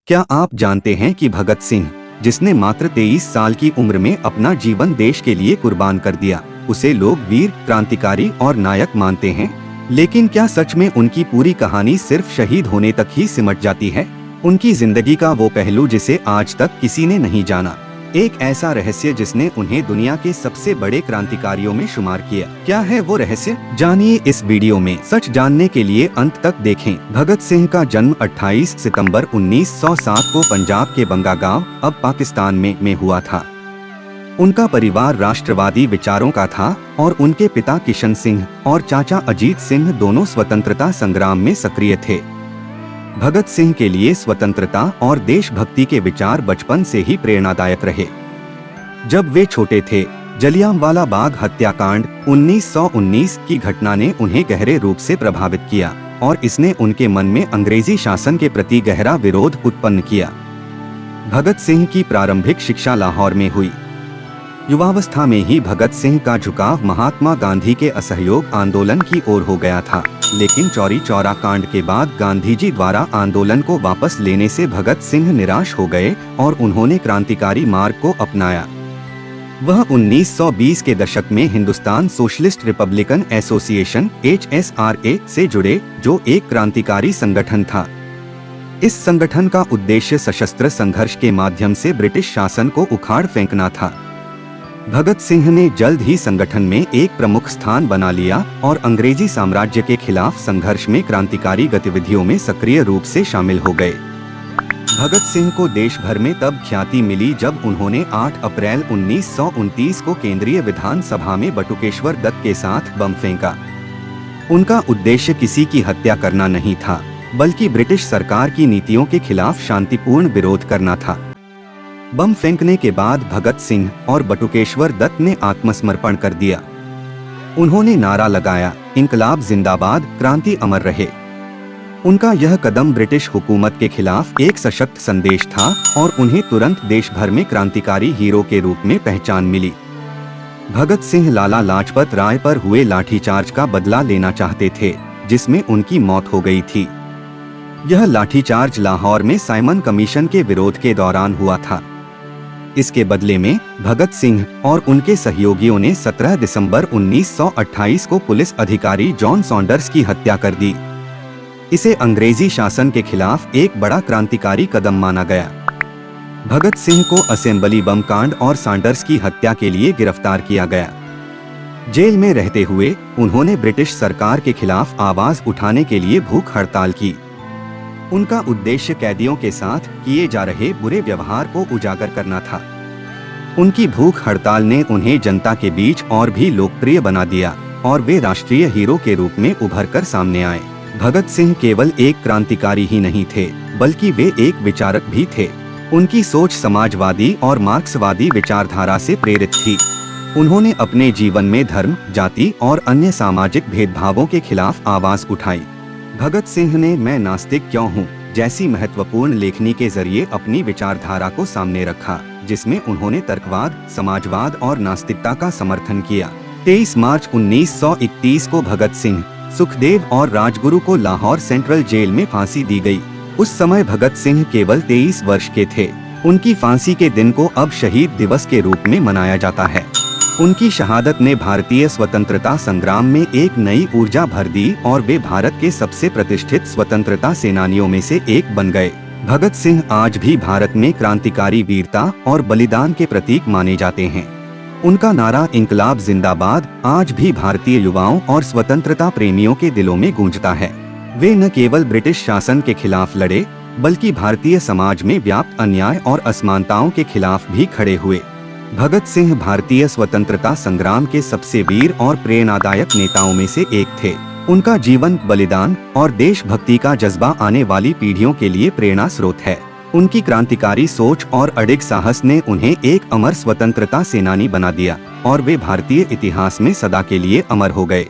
क्या आप जानते हैं कि भगत सिंह, जिसने मात्र 23 साल की उम्र में अपना जीवन देश के लिए कुर्बान कर दिया, उसे लोग वीर, क्रांतिकारी और नायक मानते हैं। लेकिन क्या सच में उनकी पूरी कहानी सिर्फ शहीद होने तक ही सिमट जाती है? उनकी जिंदगी का वो पहलू जिसे आज तक किसी ने नहीं जाना, एक ऐसा रहस्य जिसने उन्हें दुनिया के सबसे बड़े क्रांतिकारियों में शुमार किया। क्या है वो रहस्य? जानिए इस वीडियो में। सच जानने के लिए अंत तक देखें। भगत सिंह का जन्म 28 सितंबर 1907 को पंजाब के बंगा गांव, अब पाकिस्तान में हुआ था। उनका परिवार राष्ट्रवादी विचारों का था और उनके पिता किशन सिंह और चाचा अजीत सिंह दोनों स्वतंत्रता संग्राम में सक्रिय थे। भगत सिंह के लिए स्वतंत्रता और देशभक्ति के विचार बचपन से ही प्रेरणादायक रहे। जब वे छोटे थे, जलियांवाला बाग हत्याकांड 1919 की घटना ने उन्हें गहरे रूप से प्रभावित किया और इसने उनके मन में अंग्रेजी शासन के प्रति गहरा विरोध उत्पन्न किया। भगत सिंह की प्रारंभिक शिक्षा लाहौर में हुई। युवावस्था में ही भगत सिंह का झुकाव महात्मा गांधी के असहयोग आंदोलन की ओर हो गया था, लेकिन चौरी चौरा कांड के बाद गांधी जी द्वारा आंदोलन को वापस लेने से भगत सिंह निराश हो गए और उन्होंने क्रांतिकारी मार्ग को अपनाया। वह 1920 के दशक में Hindustan socialist Republican association (HSRA) से जुड़े, जो एक क्रांतिकारी संगठन था। इस संगठन का उद्देश्य सशस्त्र संघर्ष के माध्यम से ब्रिटिश शासन को उखाड़ फेंकना था। भगत सिंह ने जल्द ही संगठन में एक प्रमुख स्थान बना लिया और अंग्रेजी साम्राज्य के खिलाफ संघर्ष में क्रांतिकारी गतिविधियों में सक्रिय रूप से शामिल हो गए। भगत सिंह को देश भर में तब ख्याति मिली जब उन्होंने 8 अप्रैल 1929 को केंद्रीय विधानसभा में बटुकेश्वर दत्त के साथ बम फेंका। उनका उद्देश्य किसी की हत्या करना नहीं था, बल्कि ब्रिटिश सरकार की नीतियों के खिलाफ शांतिपूर्ण विरोध करना था। बम फेंकने के बाद भगत सिंह और बटुकेश्वर दत्त ने आत्मसमर्पण कर दिया। उन्होंने नारा लगाया, इंकलाब जिंदाबाद, क्रांति अमर रहे। उनका यह कदम ब्रिटिश हुकूमत के खिलाफ एक सशक्त संदेश था और उन्हें तुरंत देश भर में क्रांतिकारी हीरो के रूप में पहचान मिली। भगत सिंह लाला लाजपत राय पर हुए लाठीचार्ज का बदला लेना चाहते थे, जिसमें उनकी मौत हो गई थी। यह लाठीचार्ज लाहौर में साइमन कमीशन के विरोध के दौरान हुआ था। इसके बदले में भगत सिंह और उनके सहयोगियों ने 17 दिसंबर 1928 को पुलिस अधिकारी जॉन सॉन्डर्स की हत्या कर दी। इसे अंग्रेजी शासन के खिलाफ एक बड़ा क्रांतिकारी कदम माना गया। भगत सिंह को असेंबली बम कांड और सॉन्डर्स की हत्या के लिए गिरफ्तार किया गया। जेल में रहते हुए उन्होंने ब्रिटिश सरकार के खिलाफ आवाज उठाने के लिए भूख हड़ताल की। उनका उद्देश्य कैदियों के साथ किए जा रहे बुरे व्यवहार को उजागर करना था। उनकी भूख हड़ताल ने उन्हें जनता के बीच और भी लोकप्रिय बना दिया और वे राष्ट्रीय हीरो के रूप में उभरकर सामने आए। भगत सिंह केवल एक क्रांतिकारी ही नहीं थे, बल्कि वे एक विचारक भी थे। उनकी सोच समाजवादी और मार्क्सवादी विचारधारा से प्रेरित थी। उन्होंने अपने जीवन में धर्म, जाति और अन्य सामाजिक भेदभावों के खिलाफ आवाज उठाई। भगत सिंह ने मैं नास्तिक क्यों हूँ जैसी महत्वपूर्ण लेखनी के जरिए अपनी विचारधारा को सामने रखा, जिसमें उन्होंने तर्कवाद, समाजवाद और नास्तिकता का समर्थन किया। 23 मार्च 1931 को भगत सिंह, सुखदेव और राजगुरु को लाहौर सेंट्रल जेल में फांसी दी गई। उस समय भगत सिंह केवल 23 वर्ष के थे। उनकी फांसी के दिन को अब शहीद दिवस के रूप में मनाया जाता है। उनकी शहादत ने भारतीय स्वतंत्रता संग्राम में एक नई ऊर्जा भर दी और वे भारत के सबसे प्रतिष्ठित स्वतंत्रता सेनानियों में से एक बन गए। भगत सिंह आज भी भारत में क्रांतिकारी वीरता और बलिदान के प्रतीक माने जाते हैं। उनका नारा इंकलाब जिंदाबाद आज भी भारतीय युवाओं और स्वतंत्रता प्रेमियों के दिलों में गूंजता है। वे न केवल ब्रिटिश शासन के खिलाफ लड़े, बल्कि भारतीय समाज में व्याप्त अन्याय और असमानताओं के खिलाफ भी खड़े हुए। भगत सिंह भारतीय स्वतंत्रता संग्राम के सबसे वीर और प्रेरणादायक नेताओं में से एक थे। उनका जीवन, बलिदान और देशभक्ति का जज्बा आने वाली पीढ़ियों के लिए प्रेरणा स्रोत है। उनकी क्रांतिकारी सोच और अडिग साहस ने उन्हें एक अमर स्वतंत्रता सेनानी बना दिया और वे भारतीय इतिहास में सदा के लिए अमर हो गए।